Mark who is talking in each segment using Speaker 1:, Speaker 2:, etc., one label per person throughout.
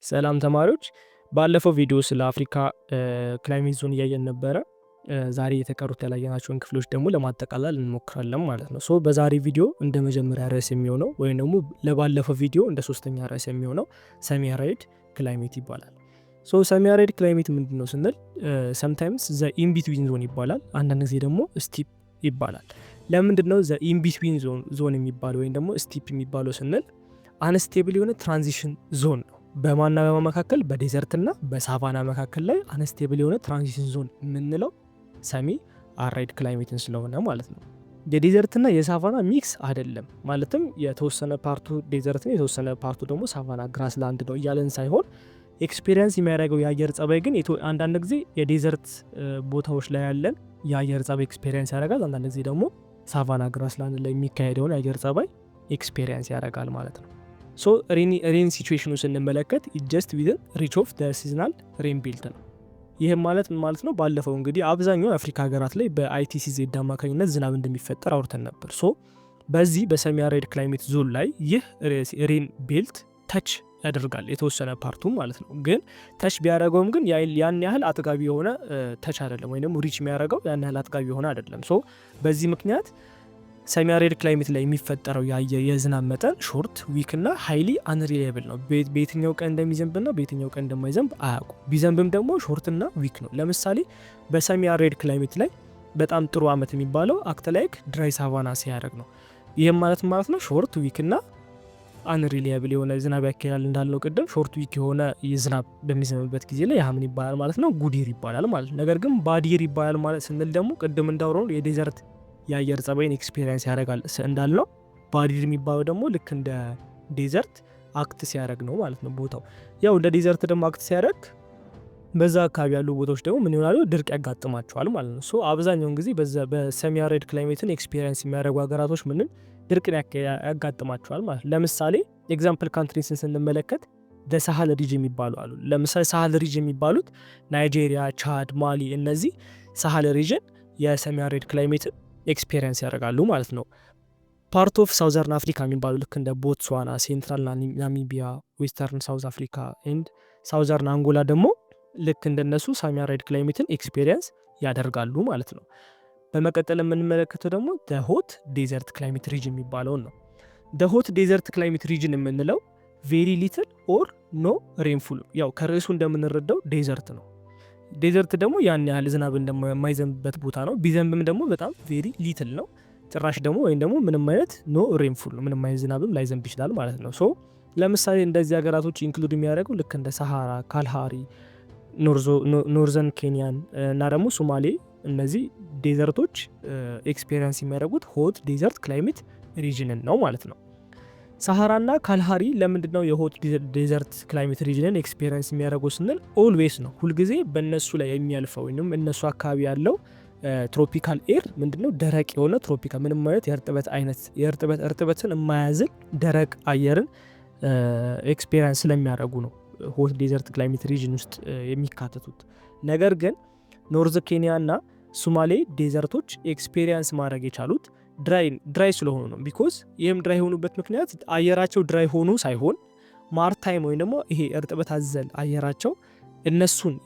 Speaker 1: ሰላም ተማሪዎች፣ ባለፈው ቪዲዮ ስለ አፍሪካ ክላይሜት ዞን እያየን ነበረ። ዛሬ የተቀሩት ያላየናቸውን ክፍሎች ደግሞ ለማጠቃለል እንሞክራለን ማለት ነው። በዛሬ ቪዲዮ እንደ መጀመሪያ ርዕስ የሚሆነው ወይም ደግሞ ለባለፈው ቪዲዮ እንደ ሶስተኛ ርዕስ የሚሆነው ሰሚ አራይድ ክላይሜት ይባላል። ሰሚ አራይድ ክላይሜት ምንድን ነው ስንል ሰምታይምስ ዘ ኢንቢትዊን ዞን ይባላል፣ አንዳንድ ጊዜ ደግሞ ስቲፕ ይባላል። ለምንድን ነው ዘ ኢንቢትዊን ዞን የሚባለው ወይም ደግሞ ስቲፕ የሚባለው ስንል አንስቴብል የሆነ ትራንዚሽን ዞን ነው። በማና በመካከል በዴዘርትና በሳቫና መካከል ላይ አንስቴብል የሆነ ትራንዚሽን ዞን የምንለው ሰሚ አራይድ ክላይሜትን ስለሆነ ማለት ነው። የዴዘርትና የሳቫና ሚክስ አይደለም፣ ማለትም የተወሰነ ፓርቱ ዴዘርት ነው የተወሰነ ፓርቱ ደግሞ ሳቫና ግራስላንድ ነው እያለን ሳይሆን ኤክስፔሪንስ የሚያደርገው የአየር ጸባይ ግን አንዳንድ ጊዜ የዴዘርት ቦታዎች ላይ ያለን የአየር ጸባይ ኤክስፔሪንስ ያደርጋል፣ አንዳንድ ጊዜ ደግሞ ሳቫና ግራስላንድ ላይ የሚካሄደውን የአየር ጸባይ ኤክስፔሪንስ ያደርጋል ማለት ነው። ሬን ሲቹዌሽኑ ስንመለከት ጀስት ዊዝን ሪች ኦፍ ሲዝናል ሬን ቤልት ነው። ይህም ማለት ነው ባለፈው እንግዲህ አብዛኛው የአፍሪካ ሀገራት ላይ በአይቲሲዜድ አማካኝነት ዝናብ እንደሚፈጠር አውርተን ነበር። በዚህ በሰሚ አራይድ ክላይሜት ዞን ላይ ይህ ሬን ቤልት ተች ያደርጋል የተወሰነ ፓርቱ ማለት ነው። ግን ተች ቢያደረገውም ግን ያን ያህል አጥጋቢ የሆነ ተች አይደለም፣ ወይም ደግሞ ሪች የሚያደረገው ያን ያህል አጥጋቢ የሆነ አይደለም። በዚህ ምክንያት ሰሚ አራይድ ክላይሜት ላይ የሚፈጠረው የዝናብ መጠን ሾርት፣ ዊክ እና ሃይሊ አንሪሊየብል ነው። በየትኛው ቀን እንደሚዘንብና በየትኛው ቀን እንደማይዘንብ አያውቁ። ቢዘንብም ደግሞ ሾርት እና ዊክ ነው። ለምሳሌ በሰሚ አራይድ ክላይሜት ላይ በጣም ጥሩ አመት የሚባለው አክተላይክ ድራይ ሳቫና ሲያደርግ ነው። ይህም ማለት ነው ሾርት ዊክ እና አንሪሊየብል የሆነ ዝናብ ያካሄዳል እንዳልነው ቅድም። ሾርት ዊክ የሆነ ዝናብ በሚዘንብበት ጊዜ ላይ ያምን ይባላል ማለት ነው፣ ጉዲር ይባላል ማለት ነው። ነገር ግን ባዲር ይባላል ማለት ስንል ደግሞ ቅድም እንዳውረው የዴዘርት የአየር ጸባይን ኤክስፔሪንስ ያደርጋል እንዳልነው፣ ባዲር የሚባለው ደግሞ ልክ እንደ ዴዘርት አክት ሲያደርግ ነው ማለት ነው። ቦታው ያው እንደ ዴዘርት ደግሞ አክት ሲያደርግ በዛ አካባቢ ያሉ ቦታዎች ደግሞ ምን ይሆናሉ? ድርቅ ያጋጥማቸዋል ማለት ነው። አብዛኛውን ጊዜ በሰሚ አራይድ ክላይሜትን ኤክስፔሪንስ የሚያደርጉ ሀገራቶች ምንን ድርቅን ያጋጥማቸዋል ማለት ነው። ለምሳሌ ኤግዛምፕል ካንትሪስን ስንመለከት ሳህል ሪጅ የሚባሉ አሉ። ለምሳሌ ሳህል ሪጅ የሚባሉት ናይጄሪያ፣ ቻድ፣ ማሊ፣ እነዚህ ሳህል ሪጅን የሰሚ አራይድ ክላይሜትን ኤክስፔሪንስ ያደርጋሉ ማለት ነው። ፓርት ኦፍ ሳውዘርን አፍሪካ የሚባሉ ልክ እንደ ቦትስዋና፣ ሴንትራል ናሚቢያ፣ ዌስተርን ሳውዝ አፍሪካ ኤንድ ሳውዘርን አንጎላ ደግሞ ልክ እንደነሱ ሰሚ አራይድ ክላይሜትን ኤክስፔሪንስ ያደርጋሉ ማለት ነው። በመቀጠል የምንመለከተው ደግሞ ሆት ዴዘርት ክላይሜት ሪጅን የሚባለውን ነው። ሆት ዴዘርት ክላይሜት ሪጅን የምንለው ቬሪ ሊትል ኦር ኖ ሬንፉል፣ ያው ከርዕሱ እንደምንረዳው ዴዘርት ነው። ዴዘርት ደግሞ ያን ያህል ዝናብ እንደማይዘንብበት ቦታ ነው። ቢዘንብም ደግሞ በጣም ቬሪ ሊትል ነው፣ ጭራሽ ደግሞ ወይም ደግሞ ምንም አይነት ኖ ሬንፉል ነው፣ ምንም አይነት ዝናብም ላይዘንብ ይችላል ማለት ነው። ለምሳሌ እንደዚህ ሀገራቶች ኢንክሉድ የሚያደርገው ልክ እንደ ሰሃራ፣ ካልሃሪ፣ ኖርዘርን ኬንያን እና ደግሞ ሶማሌ፣ እነዚህ ዴዘርቶች ኤክስፔሪንስ የሚያደርጉት ሆት ዴዘርት ክላይሜት ሪጅንን ነው ማለት ነው። ሳሃራና ካልሃሪ ለምንድን ነው የሆት ዴዘርት ክላይሜት ሪጅንን ኤክስፔሪንስ የሚያደርጉ ስንል ኦልዌስ ነው፣ ሁልጊዜ በእነሱ ላይ የሚያልፈው ወይም እነሱ አካባቢ ያለው ትሮፒካል ኤር ምንድነው ደረቅ የሆነ ትሮፒካል ምንም ማለት እርጥበትን የማያዝል ደረቅ አየርን ኤክስፔሪንስ ስለሚያደርጉ ነው ሆት ዴዘርት ክላይሜት ሪጅን ውስጥ የሚካተቱት። ነገር ግን ኖርዝ ኬንያ እና ሶማሌ ዴዘርቶች ኤክስፔሪንስ ማድረግ የቻሉት ድራይ ስለሆኑ ነው። ቢኮዝ ይህም ድራይ የሆኑበት ምክንያት አየራቸው ድራይ ሆኑ ሳይሆን ማርታይም ወይም ደግሞ ይሄ እርጥበት አዘል አየራቸው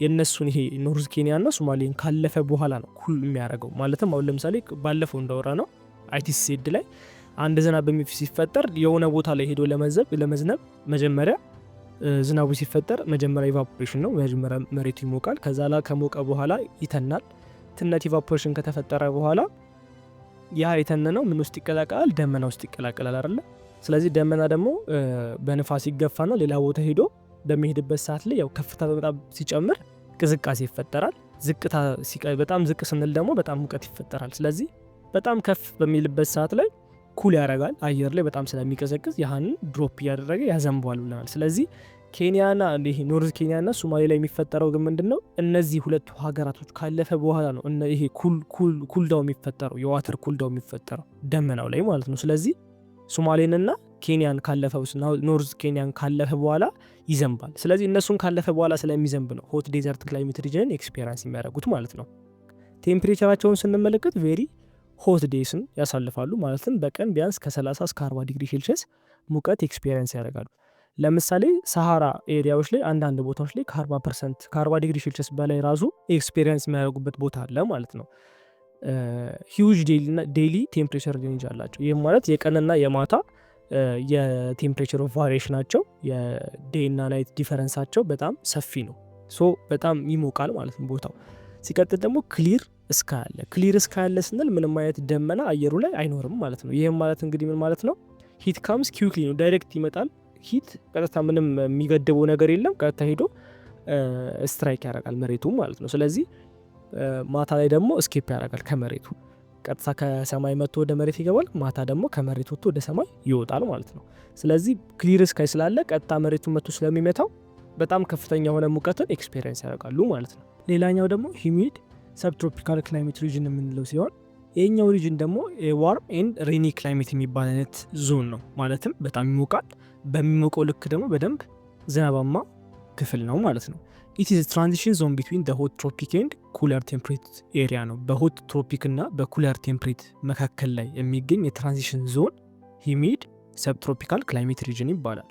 Speaker 1: የነሱን ይሄ ኖርዝ ኬንያ እና ሶማሌን ካለፈ በኋላ ነው ኩል የሚያደርገው። ማለትም አሁን ለምሳሌ ባለፈው እንዳወራ ነው አይቲሲዜድ ላይ አንድ ዝናብ ሲፈጠር የሆነ ቦታ ላይ ሄዶ ለመዝነብ መጀመሪያ ዝናቡ ሲፈጠር መጀመሪያ ኢቫፖሬሽን ነው። መጀመሪያ መሬቱ ይሞቃል። ከዛ ላይ ከሞቀ በኋላ ይተናል። ትነት ኢቫፖሬሽን ከተፈጠረ በኋላ ያ የተነነው ምን ውስጥ ይቀላቀላል? ደመና ውስጥ ይቀላቀላል አይደለ? ስለዚህ ደመና ደግሞ በንፋስ ይገፋና ሌላ ቦታ ሄዶ በሚሄድበት ሰዓት ላይ ያው ከፍታ በጣም ሲጨምር ቅዝቃዜ ይፈጠራል። በጣም ዝቅ ስንል ደግሞ በጣም ሙቀት ይፈጠራል። ስለዚህ በጣም ከፍ በሚልበት ሰዓት ላይ ኩል ያደርጋል አየር ላይ በጣም ስለሚቀዘቅዝ ያህንን ድሮፕ እያደረገ ያዘንባል ብለናል። ስለዚህ ኬንያና ኖርዝ ኬንያና ሶማሌ ላይ የሚፈጠረው ግን ምንድነው? እነዚህ ሁለቱ ሀገራቶች ካለፈ በኋላ ነው ይሄ ኩልዳው የሚፈጠረው፣ የዋተር ኩልዳው የሚፈጠረው ደመናው ላይ ማለት ነው። ስለዚህ ሶማሌንና ኬንያን ካለፈው ኖርዝ ኬንያን ካለፈ በኋላ ይዘንባል። ስለዚህ እነሱን ካለፈ በኋላ ስለሚዘንብ ነው ሆት ዴዘርት ክላይሜት ሪጅንን ኤክስፔሪንስ የሚያደርጉት ማለት ነው። ቴምፕሬቸራቸውን ስንመለከት ቬሪ ሆት ዴይስን ያሳልፋሉ። ማለትም በቀን ቢያንስ ከ30 እስከ 40 ዲግሪ ሴልሺየስ ሙቀት ኤክስፔሪንስ ያደርጋሉ። ለምሳሌ ሰሃራ ኤሪያዎች ላይ አንዳንድ ቦታዎች ላይ ከ40% ከ40 ዲግሪ ሴልሺየስ በላይ ራሱ ኤክስፔሪንስ የሚያደርጉበት ቦታ አለ ማለት ነው። ሂውጅ ዴይሊ ቴምፕሬቸር ሬንጅ አላቸው። ይህም ማለት የቀንና የማታ የቴምፕሬቸር ቫሪዬሽናቸው የዴይና ናይት ዲፈረንሳቸው በጣም ሰፊ ነው። ሶ በጣም ይሞቃል ማለት ነው ቦታው። ሲቀጥል ደግሞ ክሊር እስካ ያለ ክሊር እስካ ያለ ስንል ምንም አይነት ደመና አየሩ ላይ አይኖርም ማለት ነው። ይህም ማለት እንግዲህ ምን ማለት ነው? ሂት ካምስ ኪውክሊ ነው፣ ዳይሬክት ይመጣል። ሂት ቀጥታ ምንም የሚገድበው ነገር የለም፣ ቀጥታ ሄዶ ስትራይክ ያደርጋል መሬቱ ማለት ነው። ስለዚህ ማታ ላይ ደግሞ እስኬፕ ያደርጋል ከመሬቱ፣ ቀጥታ ከሰማይ መጥቶ ወደ መሬት ይገባል፣ ማታ ደግሞ ከመሬት ወጥቶ ወደ ሰማይ ይወጣል ማለት ነው። ስለዚህ ክሊር ስካይ ስላለ ቀጥታ መሬቱ መጥቶ ስለሚመታው በጣም ከፍተኛ የሆነ ሙቀትን ኤክስፔሪንስ ያደርጋሉ ማለት ነው። ሌላኛው ደግሞ ሂሚድ ሰብትሮፒካል ክላይሜት ሪጅን የምንለው ሲሆን ይህኛው ሪጅን ደግሞ ዋርም ኤንድ ሬኒ ክላይሜት የሚባል አይነት ዞን ነው። ማለትም በጣም ይሞቃል፣ በሚሞቀው ልክ ደግሞ በደንብ ዝናባማ ክፍል ነው ማለት ነው። ኢት ኢዝ ትራንዚሽን ዞን ቢትዊን ሆት ትሮፒክ ኤንድ ኩለር ቴምፕሬት ኤሪያ ነው። በሆት ትሮፒክ እና በኩለር ቴምፕሬት መካከል ላይ የሚገኝ የትራንዚሽን ዞን ሂሚድ ሰብትሮፒካል ክላይሜት ሪጅን ይባላል።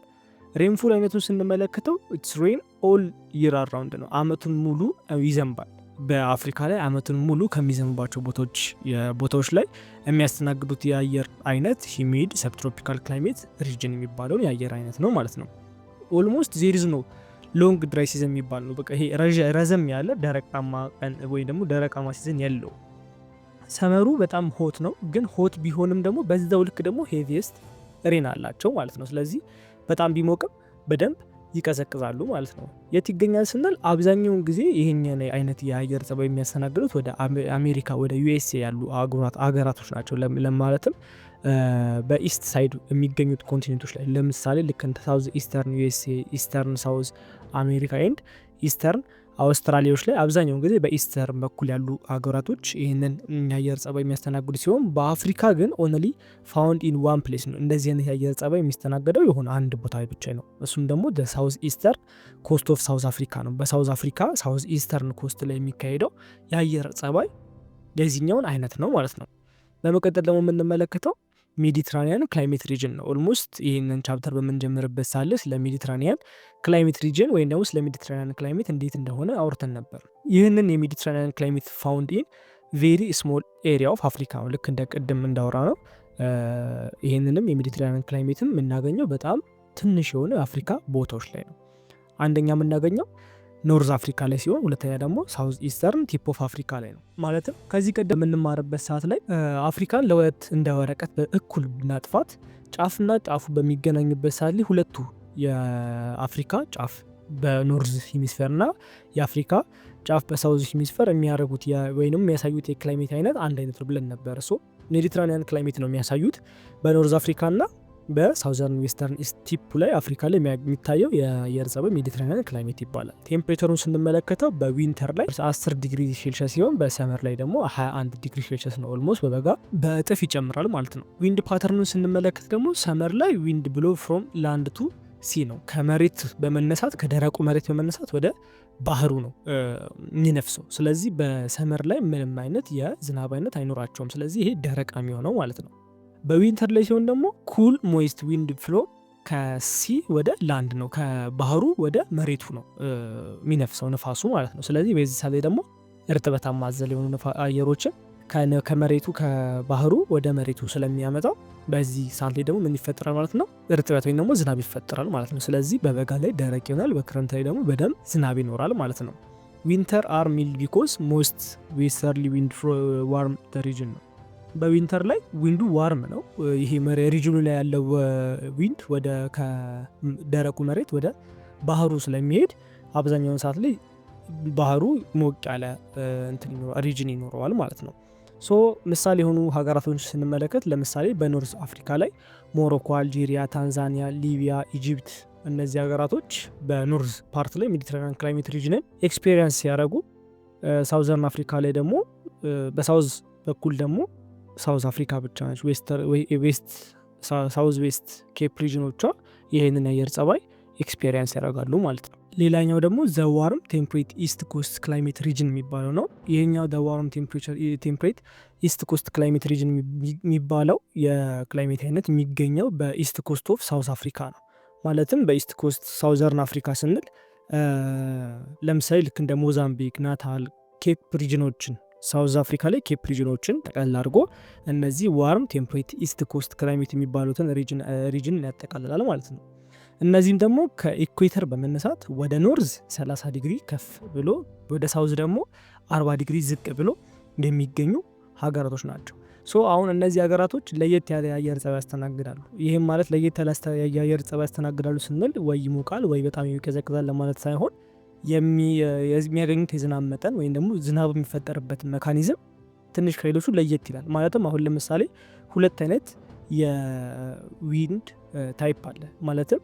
Speaker 1: ሬንፉል አይነቱን ስንመለከተው ኢትስ ሬን ኦል ይር አራውንድ ነው፣ አመቱን ሙሉ ይዘንባል። በአፍሪካ ላይ አመቱን ሙሉ ከሚዘንባቸው ቦታዎች ላይ የሚያስተናግዱት የአየር አይነት ሂሚድ ሰብትሮፒካል ክላይሜት ሪጅን የሚባለውን የአየር አይነት ነው ማለት ነው። ኦልሞስት ዜሪዝ ነው ሎንግ ድራይ ሲዘን የሚባል ነው። በቃ ይሄ ረዘም ያለ ደረቃማ ቀን ወይ ደግሞ ደረቃማ ሲዘን ያለው። ሰመሩ በጣም ሆት ነው፣ ግን ሆት ቢሆንም ደግሞ በዛው ልክ ደግሞ ሄቪየስት ሬን አላቸው ማለት ነው። ስለዚህ በጣም ቢሞቅም በደንብ ይቀዘቅዛሉ ማለት ነው። የት ይገኛል ስንል አብዛኛውን ጊዜ ይሄኛው አይነት የአየር ጸባይ የሚያስተናግዱት ወደ አሜሪካ ወደ ዩኤስኤ ያሉ አገራቶች ናቸው። ለማለትም በኢስት ሳይድ የሚገኙት ኮንቲኔንቶች ላይ ለምሳሌ ልክ እንደ ሳውዝ ኢስተርን ዩኤስኤ፣ ኢስተርን ሳውዝ አሜሪካ ኤንድ ኢስተርን አውስትራሊያዎች ላይ አብዛኛውን ጊዜ በኢስተርን በኩል ያሉ ሀገራቶች ይህንን የአየር ጸባይ የሚያስተናግዱ ሲሆን በአፍሪካ ግን ኦንሊ ፋውንድ ኢን ዋን ፕሌስ ነው እንደዚህ አይነት የአየር ጸባይ የሚስተናገደው የሆነ አንድ ቦታ ብቻ ነው። እሱም ደግሞ ሳውዝ ኢስተርን ኮስት ኦፍ ሳውዝ አፍሪካ ነው። በሳውዝ አፍሪካ ሳውዝ ኢስተርን ኮስት ላይ የሚካሄደው የአየር ጸባይ የዚህኛውን አይነት ነው ማለት ነው። በመቀጠል ደግሞ የምንመለከተው ሜዲትራኒያን ክላይሜት ሪጅን ነው። ኦልሞስት ይህንን ቻፕተር በምንጀምርበት ሳለ ስለ ሜዲትራኒያን ክላይሜት ሪጅን ወይም ደግሞ ስለ ሜዲትራኒያን ክላይሜት እንዴት እንደሆነ አውርተን ነበር። ይህንን የሜዲትራኒያን ክላይሜት ፋውንድ ኢን ቬሪ ስሞል ኤሪያ ኦፍ አፍሪካ ነው። ልክ እንደ ቅድም እንዳወራ ነው። ይህንንም የሜዲትራኒያን ክላይሜትም የምናገኘው በጣም ትንሽ የሆነ አፍሪካ ቦታዎች ላይ ነው። አንደኛ የምናገኘው ኖርዝ አፍሪካ ላይ ሲሆን ሁለተኛ ደግሞ ሳውዝ ኢስተርን ቲፕ ኦፍ አፍሪካ ላይ ነው። ማለትም ከዚህ ቀደም የምንማርበት ሰዓት ላይ አፍሪካን ለሁለት እንደ ወረቀት በእኩል ብናጥፋት ጫፍና ጫፉ በሚገናኙበት ሰዓት ላይ ሁለቱ የአፍሪካ ጫፍ በኖርዝ ሂሚስፌር እና የአፍሪካ ጫፍ በሳውዝ ሂሚስፌር የሚያደርጉት ወይም የሚያሳዩት የክላይሜት አይነት አንድ አይነት ነው ብለን ነበር። ሜዲትራኒያን ክላይሜት ነው የሚያሳዩት በኖርዝ አፍሪካ እና በሳውዘርን ዌስተርን ስቲፕ ላይ አፍሪካ ላይ የሚታየው የአየር ጸባይ ሜዲትራኒያን ክላይሜት ይባላል። ቴምፕሬቸሩን ስንመለከተው በዊንተር ላይ 10 ዲግሪ ሴልሺየስ ሲሆን በሰመር ላይ ደግሞ 21 ዲግሪ ሴልሺየስ ነው። ኦልሞስት በበጋ በእጥፍ ይጨምራል ማለት ነው። ዊንድ ፓተርኑን ስንመለከት ደግሞ ሰመር ላይ ዊንድ ብሎ ፍሮም ላንድ ቱ ሲ ነው። ከመሬት በመነሳት ከደረቁ መሬት በመነሳት ወደ ባህሩ ነው የሚነፍሰው። ስለዚህ በሰመር ላይ ምንም አይነት የዝናብ አይነት አይኖራቸውም። ስለዚህ ይሄ ደረቅ የሚሆነው ማለት ነው። በዊንተር ላይ ሲሆን ደግሞ ኩል ሞይስት ዊንድ ፍሎ ከሲ ወደ ላንድ ነው፣ ከባህሩ ወደ መሬቱ ነው የሚነፍሰው ነፋሱ ማለት ነው። ስለዚህ በዚህ ሳሌ ደግሞ እርጥበታማ አዘል የሆኑ አየሮችን ከመሬቱ ከባህሩ ወደ መሬቱ ስለሚያመጣው በዚህ ሳሌ ደግሞ ምን ይፈጠራል ማለት ነው? እርጥበት ወይም ደግሞ ዝናብ ይፈጠራል ማለት ነው። ስለዚህ በበጋ ላይ ደረቅ ይሆናል፣ በክረምት ላይ ደግሞ በደንብ ዝናብ ይኖራል ማለት ነው። ዊንተር አር ሚልድ ቢኮዝ ሞስት ዌስተርሊ ዊንድ ዋርም ሪጅን ነው። በዊንተር ላይ ዊንዱ ዋርም ነው። ይሄ ሪጅኑ ላይ ያለው ዊንድ ወደ ከደረቁ መሬት ወደ ባህሩ ስለሚሄድ አብዛኛውን ሰዓት ላይ ባህሩ ሞቅ ያለ ሪጅን ይኖረዋል ማለት ነው። ምሳሌ የሆኑ ሀገራቶች ስንመለከት ለምሳሌ በኖርዝ አፍሪካ ላይ ሞሮኮ፣ አልጄሪያ፣ ታንዛኒያ፣ ሊቢያ፣ ኢጂፕት እነዚህ ሀገራቶች በኖርዝ ፓርት ላይ ሜዲትራኒያን ክላይሜት ሪጅንን ኤክስፔሪንስ ሲያደርጉ፣ ሳውዘርን አፍሪካ ላይ ደግሞ በሳውዝ በኩል ደግሞ ሳውዝ አፍሪካ ብቻ ነች። ሳውዝ ዌስት ኬፕ ሪጅኖቿ ይህንን የአየር ጸባይ ኤክስፔሪንስ ያደርጋሉ ማለት ነው። ሌላኛው ደግሞ ዘዋርም ቴምፕሬት ኢስት ኮስት ክላይሜት ሪጅን የሚባለው ነው። ይህኛው ዘዋርም ቴምፕሬት ኢስት ኮስት ክላይሜት ሪጅን የሚባለው የክላይሜት አይነት የሚገኘው በኢስት ኮስት ኦፍ ሳውዝ አፍሪካ ነው። ማለትም በኢስት ኮስት ሳውዘርን አፍሪካ ስንል ለምሳሌ ልክ እንደ ሞዛምቢክ፣ ናታል፣ ኬፕ ሪጅኖችን ሳውዝ አፍሪካ ላይ ኬፕ ሪጅኖችን ጠቅላላ አድርጎ እነዚህ ዋርም ቴምፕሬት ኢስት ኮስት ክላይሜት የሚባሉትን ሪጅን ያጠቃልላል ማለት ነው። እነዚህም ደግሞ ከኢኩዌተር በመነሳት ወደ ኖርዝ 30 ዲግሪ ከፍ ብሎ ወደ ሳውዝ ደግሞ 40 ዲግሪ ዝቅ ብሎ የሚገኙ ሀገራቶች ናቸው። አሁን እነዚህ ሀገራቶች ለየት ያለ የአየር ጸባይ ያስተናግዳሉ። ይህም ማለት ለየት ያለ የአየር ጸባይ ያስተናግዳሉ ስንል ወይ ይሞቃል ወይ በጣም ይቀዘቅዛል ለማለት ሳይሆን የሚያገኙት የዝናብ መጠን ወይም ደግሞ ዝናብ የሚፈጠርበት መካኒዝም ትንሽ ከሌሎቹ ለየት ይላል። ማለትም አሁን ለምሳሌ ሁለት አይነት የዊንድ ታይፕ አለ። ማለትም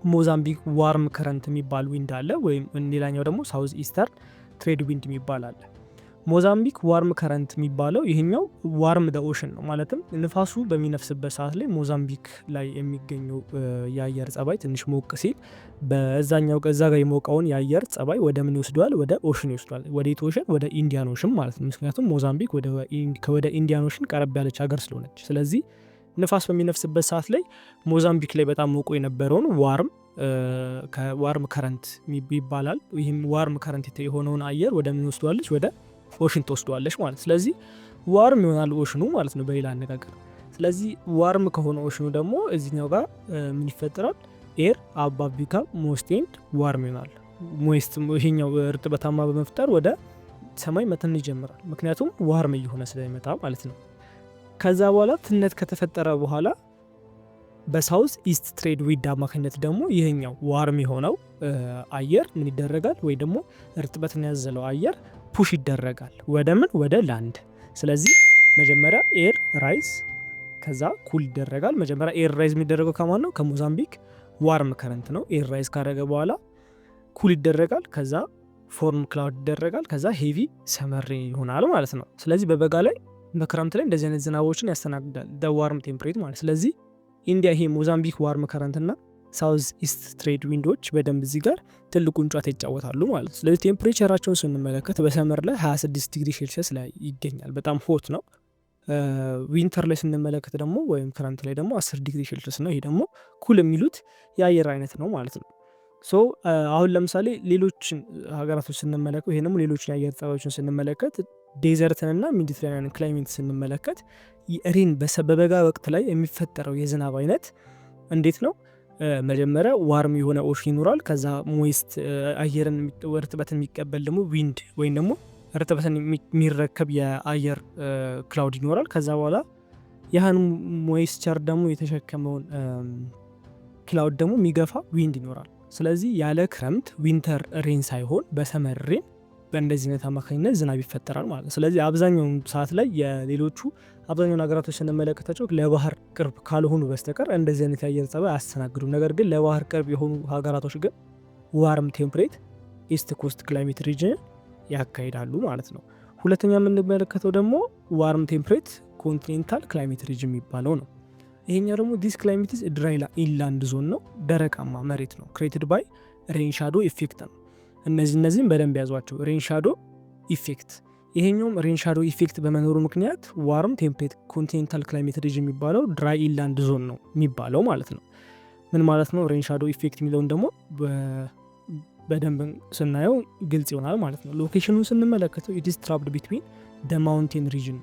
Speaker 1: ሞዛምቢክ ዋርም ከረንት የሚባል ዊንድ አለ፣ ወይም ሌላኛው ደግሞ ሳውዝ ኢስተርን ትሬድ ዊንድ የሚባል አለ። ሞዛምቢክ ዋርም ከረንት የሚባለው ይህኛው ዋርም ደ ኦሽን ነው። ማለትም ንፋሱ በሚነፍስበት ሰዓት ላይ ሞዛምቢክ ላይ የሚገኘው የአየር ጸባይ ትንሽ ሞቅ ሲል በዛኛው እዛ ጋር የሞቀውን የአየር ጸባይ ወደ ምን ይወስደዋል? ወደ ኦሽን ይወስደዋል። ወደ ኦሽን፣ ወደ ኢንዲያን ኦሽን ማለት ነው። ምክንያቱም ሞዛምቢክ ወደ ኢንዲያን ኦሽን ቀረብ ያለች ሀገር ስለሆነች፣ ስለዚህ ንፋስ በሚነፍስበት ሰዓት ላይ ሞዛምቢክ ላይ በጣም ሞቆ የነበረውን ዋርም ከረንት ይባላል። ይህም ዋርም ከረንት የሆነውን አየር ወደ ምን ይወስደዋለች? ወደ ኦሽን ትወስደዋለች ማለት። ስለዚህ ዋርም ይሆናል ኦሽኑ ማለት ነው በሌላ አነጋገር። ስለዚህ ዋርም ከሆነ ኦሽኑ ደግሞ እዚህኛው ጋር ምን ይፈጠራል? ኤር አባብ ቢካም ሞይስት ኤንድ ዋርም ይሆናል። ሞይስት ይሄኛው እርጥበታማ በመፍጠር ወደ ሰማይ መተን ይጀምራል፣ ምክንያቱም ዋርም እየሆነ ስለሚመጣ ማለት ነው። ከዛ በኋላ ትነት ከተፈጠረ በኋላ በሳውዝ ኢስት ትሬድ ዊንድ አማካኝነት ደግሞ ይሄኛው ዋርም የሆነው አየር ምን ይደረጋል? ወይ ደግሞ እርጥበትን ያዘለው አየር ፑሽ ይደረጋል ወደ ምን? ወደ ላንድ። ስለዚህ መጀመሪያ ኤር ራይዝ ከዛ ኩል ይደረጋል። መጀመሪያ ኤር ራይዝ የሚደረገው ከማን ነው? ከሞዛምቢክ ዋርም ከረንት ነው። ኤር ራይዝ ካደረገ በኋላ ኩል ይደረጋል። ከዛ ፎርም ክላውድ ይደረጋል። ከዛ ሄቪ ሰመር ይሆናል ማለት ነው። ስለዚህ በበጋ ላይ በክረምት ላይ እንደዚህ አይነት ዝናቦችን ያስተናግዳል ዋርም ቴምፕሬት ማለት። ስለዚህ ኢንዲያ ይሄ ሞዛምቢክ ዋርም ከረንት እና ሳውዝ ኢስት ትሬድ ዊንዶች በደንብ እዚህ ጋር ትልቁን ጨዋታ ይጫወታሉ ማለት ነው። ስለዚህ ቴምፕሬቸራቸውን ስንመለከት በሰመር ላይ 26 ዲግሪ ሴልሲየስ ላይ ይገኛል። በጣም ሆት ነው። ዊንተር ላይ ስንመለከት ደግሞ ወይም ክረምት ላይ ደግሞ 10 ዲግሪ ሴልሲየስ ነው። ይሄ ደግሞ ኩል የሚሉት የአየር አይነት ነው ማለት ነው። አሁን ለምሳሌ ሌሎችን ሀገራቶች ስንመለከት ይሄ ደግሞ ሌሎችን የአየር ጸባዮችን ስንመለከት ዴዘርትንና ሜዲትራኒያን ክላይሜት ስንመለከት ሬን በበጋ ወቅት ላይ የሚፈጠረው የዝናብ አይነት እንዴት ነው? መጀመሪያ ዋርም የሆነ ኦሽን ይኖራል። ከዛ ሞይስት አየርን እርጥበትን የሚቀበል ደግሞ ዊንድ ወይም ደግሞ እርጥበትን የሚረከብ የአየር ክላውድ ይኖራል። ከዛ በኋላ ያህን ሞይስቸር ደግሞ የተሸከመውን ክላውድ ደግሞ የሚገፋ ዊንድ ይኖራል። ስለዚህ ያለ ክረምት ዊንተር ሬን ሳይሆን በሰመር ሬን በእንደዚህ አይነት አማካኝነት ዝናብ ይፈጠራል ማለት ነው። ስለዚህ አብዛኛውን ሰዓት ላይ የሌሎቹ አብዛኛውን ሀገራቶች ስንመለከታቸው ለባህር ቅርብ ካልሆኑ በስተቀር እንደዚህ አይነት የአየር ጸባይ አያስተናግዱም። ነገር ግን ለባህር ቅርብ የሆኑ ሀገራቶች ግን ዋርም ቴምፕሬት ኢስት ኮስት ክላይሜት ሪጅን ያካሂዳሉ ማለት ነው። ሁለተኛ የምንመለከተው ደግሞ ዋርም ቴምፕሬት ኮንቲኔንታል ክላይሜት ሪጅን የሚባለው ነው። ይሄኛው ደግሞ ዲስ ክላይሜት ድራይ ኢንላንድ ዞን ነው፣ ደረቃማ መሬት ነው። ክሬትድ ባይ ሬን ሻዶ ኢፌክት ነው። እነዚህም በደንብ ያዟቸው። ሬን ሻዶ ኢፌክት፣ ይሄኛውም ሬን ሻዶ ኢፌክት በመኖሩ ምክንያት ዋርም ቴምፕሬት ኮንቲኔንታል ክላይሜት ሪጅን የሚባለው ድራይ ኢንላንድ ዞን ነው የሚባለው ማለት ነው። ምን ማለት ነው? ሬን ሻዶ ኢፌክት የሚለውን ደግሞ በደንብ ስናየው ግልጽ ይሆናል ማለት ነው። ሎኬሽኑን ስንመለከተው ኢት ኢዝ ትራፕድ ቢትዊን ደ ማውንቴን ሪጅን፣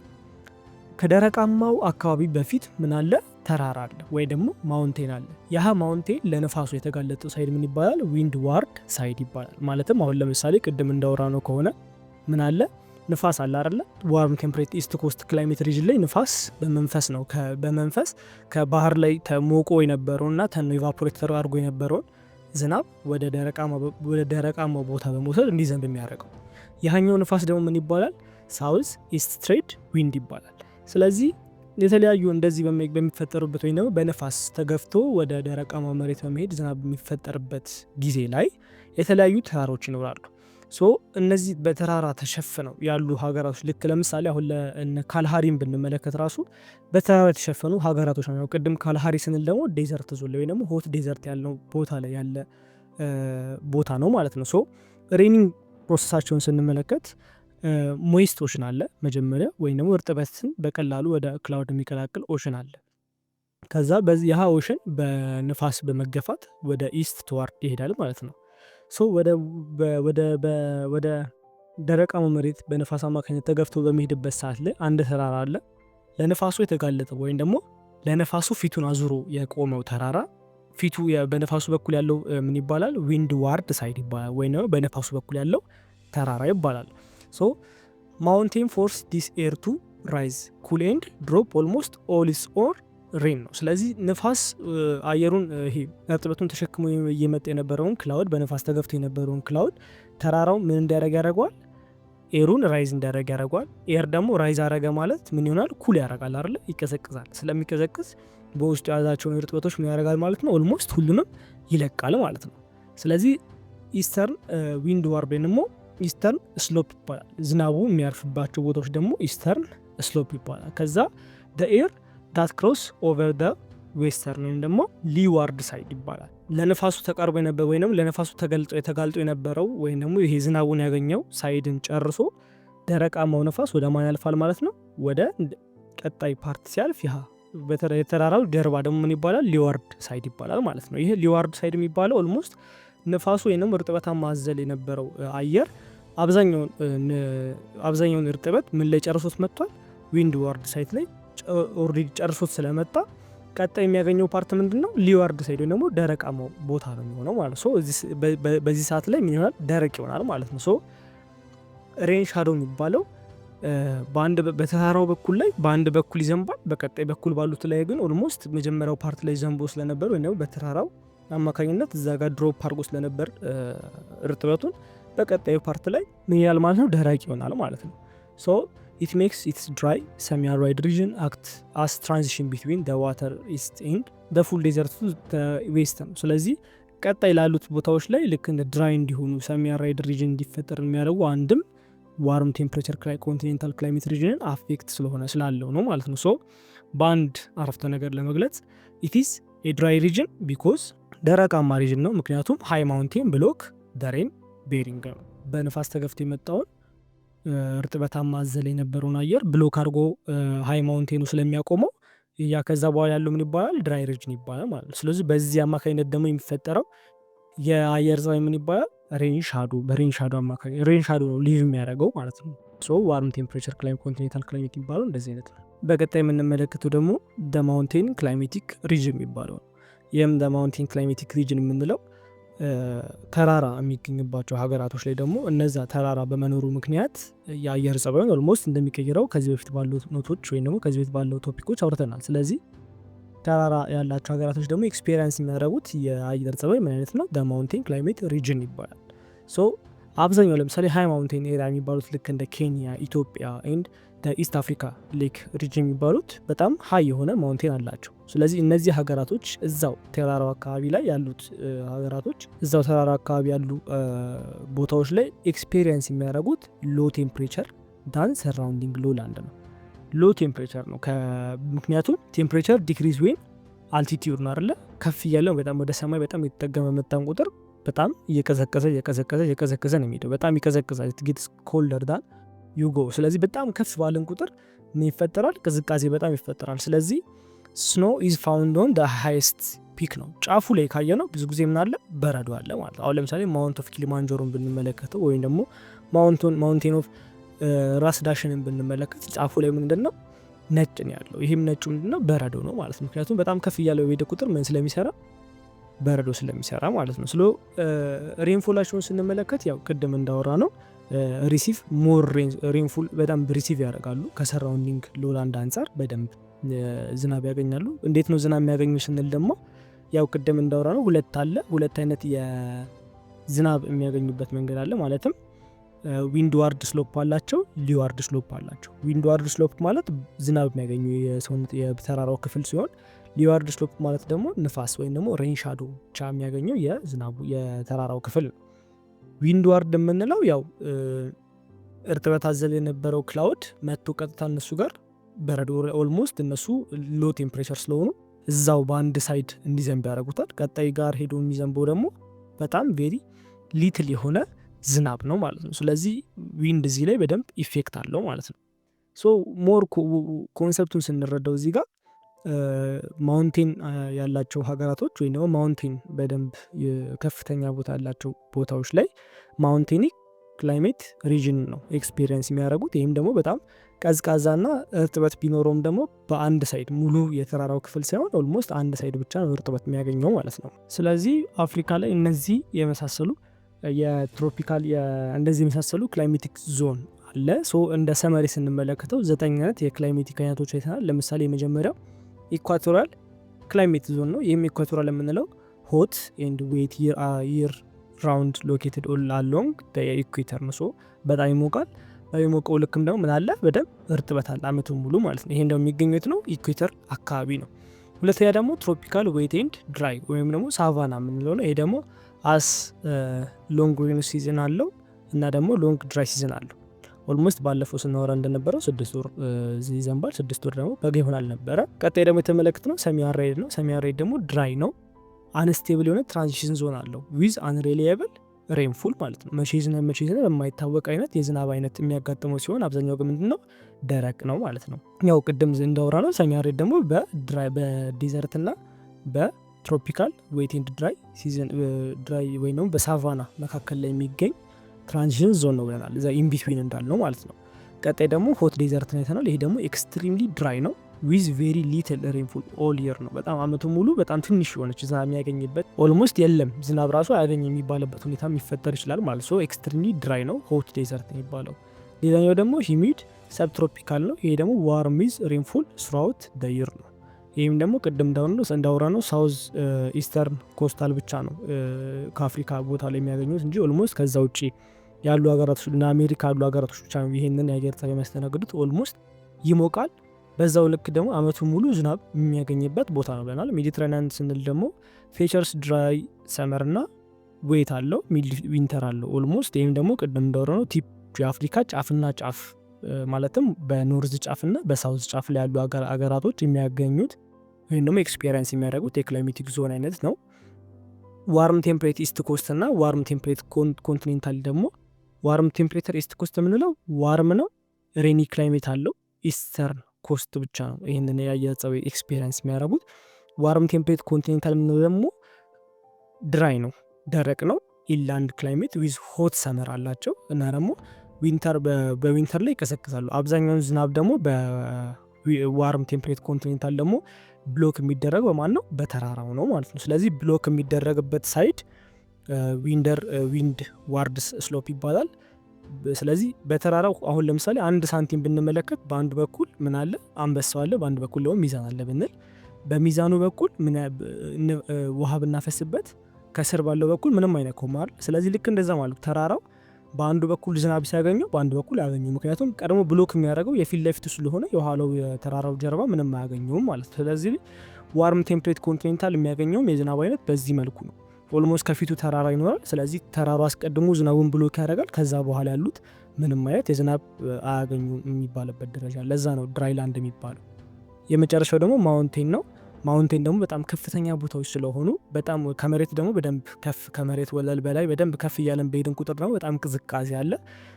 Speaker 1: ከደረቃማው አካባቢ በፊት ምን አለ? ተራራ አለ ወይ ደግሞ ማውንቴን አለ። ያህ ማውንቴን ለነፋሱ የተጋለጠው ሳይድ ምን ይባላል? ዊንድ ዋርድ ሳይድ ይባላል። ማለትም አሁን ለምሳሌ ቅድም እንዳወራ ነው ከሆነ ምን አለ? ንፋስ አለ አይደለ? ዋርም ቴምፕሬት ኢስት ኮስት ክላይሜት ሪጅን ላይ ንፋስ በመንፈስ ነው በመንፈስ ከባህር ላይ ተሞቆ የነበረውና ኢቫፖሬት አድርጎ የነበረውን ዝናብ ወደ ደረቃማ ቦታ በመውሰድ እንዲዘንብ የሚያደርገው። ያኛው ንፋስ ደግሞ ምን ይባላል? ሳውዝ ኢስት ትሬድ ዊንድ ይባላል። ስለዚህ የተለያዩ እንደዚህ በሚፈጠሩበት ወይም ደግሞ በነፋስ ተገፍቶ ወደ ደረቃማ መሬት በመሄድ ዝናብ በሚፈጠርበት ጊዜ ላይ የተለያዩ ተራሮች ይኖራሉ። እነዚህ በተራራ ተሸፍነው ያሉ ሀገራቶች ልክ ለምሳሌ አሁን ካልሃሪን ብንመለከት ራሱ በተራራ የተሸፈኑ ሀገራቶች ነው። ቅድም ካልሃሪ ስንል ደግሞ ዴዘርት ዞን ወይ ደግሞ ሆት ዴዘርት ያለው ቦታ ላይ ያለ ቦታ ነው ማለት ነው። ሬኒንግ ፕሮሰሳቸውን ስንመለከት ሞይስት ኦሽን አለ መጀመሪያ፣ ወይም ደግሞ እርጥበትን በቀላሉ ወደ ክላውድ የሚቀላቅል ኦሽን አለ። ከዛ በዚህ ያ ኦሽን በንፋስ በመገፋት ወደ ኢስት ትዋርድ ይሄዳል ማለት ነው። ሶ ወደ ደረቃማ መሬት በንፋስ አማካኝነት ተገፍቶ በሚሄድበት ሰዓት ላይ አንድ ተራራ አለ። ለንፋሱ የተጋለጠ ወይም ደግሞ ለንፋሱ ፊቱን አዙሮ የቆመው ተራራ ፊቱ በነፋሱ በኩል ያለው ምን ይባላል? ዊንድ ዋርድ ሳይድ ይባላል፣ ወይም በነፋሱ በኩል ያለው ተራራ ይባላል። ሶ ማውንቴን ፎርስ ዲስ ኤር ቱ ራይዝ ኩል ኤንድ ድሮፕ ኦልሞስት ኦል ኢትስ ኦር ሬን ነው። ስለዚህ ንፋስ አየሩን ይሄ እርጥበቱን ተሸክሞ እየመጣ የነበረውን ክላውድ በነፋስ ተገፍቶ የነበረውን ክላውድ ተራራው ምን እንዲያደርግ ያደርገዋል? ኤሩን ራይዝ እንዲያደርግ ያደርገዋል። ኤር ደግሞ ራይዝ አረገ ማለት ምን ይሆናል? ኩል ያደርጋል አይደል? ይቀዘቅዛል። ስለሚቀዘቅዝ በውስጡ የያዛቸውን እርጥበቶች ምን ያደርጋል ማለት ነው? ኦልሞስት ሁሉንም ይለቃል ማለት ነው። ስለዚህ ኢስተርን ዊንድ ዋርድ ደግሞ ኢስተርን ስሎፕ ይባላል። ዝናቡ የሚያርፍባቸው ቦታዎች ደግሞ ኢስተርን ስሎፕ ይባላል። ከዛ ኤር ዳት ክሮስ ኦቨር ደ ዌስተርን ወይም ደግሞ ሊዋርድ ሳይድ ይባላል። ለነፋሱ ተቃርቦ የነበረ ወይም ለነፋሱ ተጋልጦ የነበረው ወይም ደግሞ ይሄ ዝናቡን ያገኘው ሳይድን ጨርሶ ደረቃማው ነፋስ ወደ ማን ያልፋል ማለት ነው? ወደ ቀጣይ ፓርት ሲያልፍ ያ የተራራው ጀርባ ደግሞ ምን ይባላል? ሊዋርድ ሳይድ ይባላል ማለት ነው። ይሄ ሊዋርድ ሳይድ የሚባለው ኦልሞስት ነፋሱ ወይም እርጥበታማ አዘል የነበረው አየር አብዛኛውን እርጥበት ምን ላይ ጨርሶት መጥቷል? ዊንድ ዋርድ ሳይድ ላይ ኦልሬዲ ጨርሶት ስለመጣ ቀጣይ የሚያገኘው ፓርት ምንድነው? ሊዋርድ ሳይድ ወይም ደግሞ ደረቃማው ቦታ ነው የሚሆነው ማለት ነው። በዚህ ሰዓት ላይ ምን ይሆናል? ደረቅ ይሆናል ማለት ነው። ሬን ሻዶ የሚባለው በተራራው በኩል ላይ በአንድ በኩል ይዘንባል፣ በቀጣይ በኩል ባሉት ላይ ግን ኦልሞስት መጀመሪያው ፓርት ላይ ዘንቦ ስለነበር ወይም በተራራው አማካኝነት እዛ ጋር ድሮፕ አድርጎ ስለነበር እርጥበቱን በቀጣዩ ፓርት ላይ ምን ይላል ማለት ነው? ደረቅ ይሆናል ማለት ነው። it makes its dry semi-arid region act as transition between the water east and the full desert to the west ነው። ስለዚህ ቀጣይ ላሉት ቦታዎች ላይ ልክ እንደ ድራይ እንዲሆኑ semi-arid region እንዲፈጠር የሚያደርጉ አንድም ዋርም ቴምፕሬቸር ኮንቲኔንታል ክላይሜት ሪጅንን አፌክት ስለሆነ ስላለው ነው ማለት ነው። በአንድ አረፍተ ነገር ለመግለጽ it is a dry region because ደረቃማ ሪጅን ነው፣ ምክንያቱም high mountain block the rain bearing ነው። በንፋስ ተገፍቶ የመጣውን እርጥበታማ አዘል የነበረውን አየር ብሎክ አድርጎ ሃይ ማውንቴኑ ስለሚያቆመው ያ ከዛ በኋላ ያለው ምን ይባላል? ድራይ ሪጅን ይባላል ማለት ነው። ስለዚህ በዚህ አማካኝነት ደግሞ የሚፈጠረው የአየር ጸባይ ምን ይባላል? ሬን ሻዶ። በሬን ሻዶ አማካኝ ሬን ሻዶ ነው ሊቭ የሚያደርገው ማለት ነው። ዋርም ቴምፕሬቸር ኮንቲኔንታል ክላይሜት የሚባለው እንደዚህ አይነት ነው። በቀጣይ የምንመለከተው ደግሞ ደ ማውንቴን ክላይሜቲክ ሪጅን የሚባለው ነው። ይህም ደ ማውንቴን ክላይሜቲክ ሪጅን የምንለው ተራራ የሚገኝባቸው ሀገራቶች ላይ ደግሞ እነዛ ተራራ በመኖሩ ምክንያት የአየር ጸባዩን ኦልሞስት እንደሚቀይረው ከዚህ በፊት ባለው ኖቶች ወይም ደግሞ ከዚህ በፊት ባለው ቶፒኮች አውርተናል። ስለዚህ ተራራ ያላቸው ሀገራቶች ደግሞ ኤክስፔሪንስ የሚያደርጉት የአየር ጸባይ ምን አይነት ነው? ማውንቴን ክላይሜት ሪጅን ይባላል። አብዛኛው ለምሳሌ ሃይ ማውንቴን ኤሪያ የሚባሉት ልክ እንደ ኬንያ፣ ኢትዮጵያ ኤንድ ኢስት አፍሪካ ሌክ ሪጅን የሚባሉት በጣም ሀይ የሆነ ማውንቴን አላቸው። ስለዚህ እነዚህ ሀገራቶች እዛው ተራራው አካባቢ ላይ ያሉት ሀገራቶች እዛው ተራራ አካባቢ ያሉ ቦታዎች ላይ ኤክስፔሪንስ የሚያደርጉት ሎ ቴምፕሬቸር ዳን ሰራውንዲንግ ሎ ላንድ ነው። ሎ ቴምፕሬቸር ነው ምክንያቱም ቴምፕሬቸር ዲክሪዝ ዌን አልቲቲዩድ ነው አይደለ? ከፍ እያለው በጣም ወደ ሰማይ በጣም የተጠገመ መጣን ቁጥር በጣም እየቀዘቀዘ ነው የሚሄደው። በጣም ይቀዘቅዛል። ጌትስ ኮልደር ዳን ዩጎ። ስለዚህ በጣም ከፍ ባለን ቁጥር ምን ይፈጠራል? ቅዝቃዜ በጣም ይፈጠራል። ስለዚህ ስኖ ኢዝ ፋውንድ ኦን ደ ሃይስት ፒክ ነው። ጫፉ ላይ ካየ ነው ብዙ ጊዜ ምን አለ? በረዶ አለ ማለት ነው። አሁን ለምሳሌ ማውንት ኦፍ ኪሊማንጆሮን ብንመለከተው ወይም ደግሞ ማውንቴን ኦፍ ራስ ዳሽንን ብንመለከት ጫፉ ላይ ምንድነው? ነጭ ነው ያለው። ይህም ነጩ ምንድነው? በረዶ ነው ማለት ነው። ምክንያቱም በጣም ከፍ እያለው የሄደ ቁጥር ምን ስለሚሰራ? በረዶ ስለሚሰራ ማለት ነው። ስለ ሬንፎላቸውን ስንመለከት ያው ቅድም እንዳወራ ነው ሪሲቭ ሞር ሬንፉል በጣም ሪሲቭ ያደርጋሉ ከሰራውንዲንግ ሎላንድ አንጻር በደንብ ዝናብ ያገኛሉ። እንዴት ነው ዝናብ የሚያገኙ ስንል ደግሞ ያው ቅድም እንዳወራ ነው ሁለት አይነት የዝናብ የሚያገኙበት መንገድ አለ። ማለትም ዊንድ ዋርድ ስሎፕ አላቸው፣ ሊዋርድ ስሎፕ አላቸው። ዊንድ ዋርድ ስሎፕ ማለት ዝናብ የሚያገኙ የሰውነት የተራራው ክፍል ሲሆን ሊዋርድ ስሎፕ ማለት ደግሞ ንፋስ ወይም ደግሞ ሬን ሻዶ ብቻ የሚያገኘው የዝናቡ የተራራው ክፍል ነው። ዊንድ ዋርድ የምንለው ያው እርጥበት አዘል የነበረው ክላውድ መጥቶ ቀጥታ እነሱ ጋር በረዶ ኦልሞስት እነሱ ሎ ቴምፕሬቸር ስለሆኑ እዛው በአንድ ሳይድ እንዲዘንብ ያደርጉታል። ቀጣይ ጋር ሄዶ የሚዘንበው ደግሞ በጣም ቬሪ ሊትል የሆነ ዝናብ ነው ማለት ነው። ስለዚህ ዊንድ እዚህ ላይ በደንብ ኢፌክት አለው ማለት ነው። ሞር ኮንሰፕቱን ስንረዳው እዚህ ጋር ማውንቴን ያላቸው ሀገራቶች ወይም ደግሞ ማውንቴን በደንብ ከፍተኛ ቦታ ያላቸው ቦታዎች ላይ ማውንቴኒክ ክላይሜት ሪጅን ነው ኤክስፔሪየንስ የሚያደርጉት። ይህም ደግሞ በጣም ቀዝቃዛና እርጥበት ቢኖረውም ደግሞ በአንድ ሳይድ ሙሉ የተራራው ክፍል ሳይሆን ኦልሞስት አንድ ሳይድ ብቻ ነው እርጥበት የሚያገኘው ማለት ነው። ስለዚህ አፍሪካ ላይ እነዚህ የመሳሰሉ የትሮፒካል እንደዚህ የመሳሰሉ ክላይሜቲክ ዞን አለ። እንደ ሰመሪ ስንመለከተው 9 አይነት የክላይሜቲክ አይነቶች አይተናል። ለምሳሌ የመጀመሪያው ኢኳቶሪያል ክላይሜት ዞን ነው። ይህም ኢኳቶሪያል የምንለው ሆት ኤንድ ዌት ይር ራውንድ ሎኬትድ ኦል አሎንግ ኢኩዌተር ነው። በጣም ይሞቃል። በሚሞቀው ልክም ደግሞ ምን አለ በደንብ እርጥበት አለ አመቱን ሙሉ ማለት ነው። ይሄ እንደው የሚገኙት ነው ኢኩዌተር አካባቢ ነው። ሁለተኛ ደግሞ ትሮፒካል ዌት ኤንድ ድራይ ወይም ደግሞ ሳቫና የምንለው ነው። ይሄ ደግሞ አስ ሎንግ ሬን ሲዝን አለው እና ደግሞ ሎንግ ድራይ ሲዝን አለው። ኦልሞስት ባለፈው ስናወራ እንደነበረው 6 ወር ይዘንባል፣ 6 ወር ደግሞ በጋ ይሆናል ነበረ። ቀጣይ ደግሞ የተመለከትነው ሰሚ አራይድ ነው። ሰሚ አራይድ ደግሞ ድራይ ነው። አንስቴብል የሆነ ትራንዚሽን ዞን አለው ዊዝ አንሬሊየብል ሬንፉል ማለት ነው። መቼ ዝናብ የማይታወቅ አይነት የዝናብ አይነት የሚያጋጥመው ሲሆን አብዛኛው ግን ምንድነው ደረቅ ነው ማለት ነው። ያው ቅድም እንዳወራ ነው ሰሚ አራይድ ደግሞ በዲዘርት እና በትሮፒካል ዌት ኤንድ ድራይ ሲዝን ድራይ ወይ ነው በሳቫና መካከል ላይ የሚገኝ ትራንዚሽን ዞን ነው ብለናል። እዛ ኢንቢትዊን እንዳልነው ማለት ነው። ቀጣይ ደግሞ ሆት ዴዘርት ነው አይተናል። ይሄ ደግሞ ኤክስትሪምሊ ድራይ ነው ዊዝ ቬሪ ሊትል ሬንፉል ኦል ይር ነው። በጣም አመቱ ሙሉ በጣም ትንሽ የሆነች ዝናብ የሚያገኝበት ኦልሞስት የለም ዝናብ ራሱ አያገኝ የሚባልበት ሁኔታ የሚፈጠር ይችላል ማለት ነው። ኤክስትሪምሊ ድራይ ነው ሆት ዴዘርት የሚባለው። ሌላኛው ደግሞ ሂሚድ ሰብትሮፒካል ነው። ይሄ ደግሞ ዋርም ዊዝ ሬንፉል ስራውት ደ ይር ነው። ይህም ደግሞ ቅድም እንዳወራ ነው ሳውዝ ኢስተርን ኮስታል ብቻ ነው ከአፍሪካ ቦታ ላይ የሚያገኙት እንጂ ኦልሞስት ከዛ ውጭ ያሉ ሀገራቶች እና አሜሪካ ያሉ ሀገራቶች ብቻ ነው ይሄንን የአየር ፀባይ የሚያስተናግዱት። ኦልሞስት ይሞቃል፣ በዛው ልክ ደግሞ አመቱ ሙሉ ዝናብ የሚያገኝበት ቦታ ነው ብለናል። ሜዲትራኒያን ስንል ደግሞ ፌቸርስ ድራይ ሰመር እና ዌት አለው፣ ሚድ ዊንተር አለው ኦልሞስት። ይህም ደግሞ ቅድም እንዳወራ ነው ቲፕ የአፍሪካ ጫፍና ጫፍ ማለትም በኖርዝ ጫፍና በሳውዝ ጫፍ ላይ ያሉ ሀገራቶች የሚያገኙት ወይም ደግሞ ኤክስፔሪንስ የሚያደርጉት የክላይሜቲክ ዞን አይነት ነው። ዋርም ቴምፕሬት ኢስት ኮስት እና ዋርም ቴምፕሬት ኮንቲኔንታል ደግሞ ዋርም ቴምፕሬቸር ኢስት ኮስት የምንለው ዋርም ነው፣ ሬኒ ክላይሜት አለው። ኢስተርን ኮስት ብቻ ነው ይህንን የአየር ፀባይ ኤክስፔሪንስ የሚያደርጉት። ዋርም ቴምፕሬት ኮንቲኔንታል የምንለው ደግሞ ድራይ ነው፣ ደረቅ ነው። ኢንላንድ ክላይሜት ዊዝ ሆት ሰመር አላቸው እና ደግሞ ዊንተር በዊንተር ላይ ይቀሰቅሳሉ። አብዛኛውን ዝናብ ደግሞ በዋርም ቴምፕሬት ኮንቲኔንታል ደግሞ ብሎክ የሚደረግ በማን ነው? በተራራው ነው ማለት ነው። ስለዚህ ብሎክ የሚደረግበት ሳይድ ዊንድ ዋርድስ ስሎፕ ይባላል። ስለዚህ በተራራው አሁን ለምሳሌ 1 ሳንቲም ብንመለከት በአንድ በኩል ምን አለ? አንበሳው አለ፣ በአንድ በኩል ደግሞ ሚዛን አለ ብንል በሚዛኑ በኩል ውሃ ብናፈስበት ከስር ባለው በኩል ምንም አይነካውም አይደል? ስለዚህ ልክ እንደዛ ማለት ተራራው በአንዱ በኩል ዝናብ ሲያገኘው በአንዱ በኩል አያገኘው። ምክንያቱም ቀድሞ ብሎክ የሚያደርገው የፊት ለፊቱ ስለሆነ የኋላው የተራራው ጀርባ ምንም አያገኘውም ማለት ነው። ስለዚህ ዋርም ቴምፕሬት ኮንቲኔንታል የሚያገኘውም የዝናብ አይነት በዚህ መልኩ ነው። ኦልሞስት ከፊቱ ተራራ ይኖራል። ስለዚህ ተራራው አስቀድሞ ዝናቡን ብሎክ ያደርጋል። ከዛ በኋላ ያሉት ምንም አይነት የዝናብ አያገኙ የሚባልበት ደረጃ፣ ለዛ ነው ድራይ ላንድ የሚባለው። የመጨረሻው ደግሞ ማውንቴን ነው። ማውንቴን ደግሞ በጣም ከፍተኛ ቦታዎች ስለሆኑ በጣም ከመሬት ደግሞ በደንብ ከፍ ከመሬት ወለል በላይ በደንብ ከፍ እያለን በሄድን ቁጥር ደግሞ በጣም ቅዝቃዜ አለ።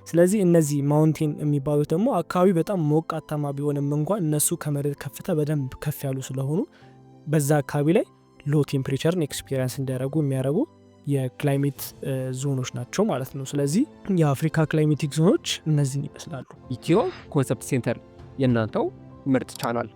Speaker 1: ስለዚህ እነዚህ ማውንቴን የሚባሉት ደግሞ አካባቢ በጣም ሞቃታማ ቢሆንም እንኳን እነሱ ከመሬት ከፍታ በደንብ ከፍ ያሉ ስለሆኑ በዛ አካባቢ ላይ ሎ ቴምፕሬቸርን ኤክስፒሪየንስ እንዲያደርጉ የሚያደርጉ የክላይሜት ዞኖች ናቸው ማለት ነው። ስለዚህ የአፍሪካ ክላይሜቲክ ዞኖች እነዚህን ይመስላሉ።
Speaker 2: ኢትዮ ኮንሰፕት ሴንተር የእናንተው ምርጥ ቻናል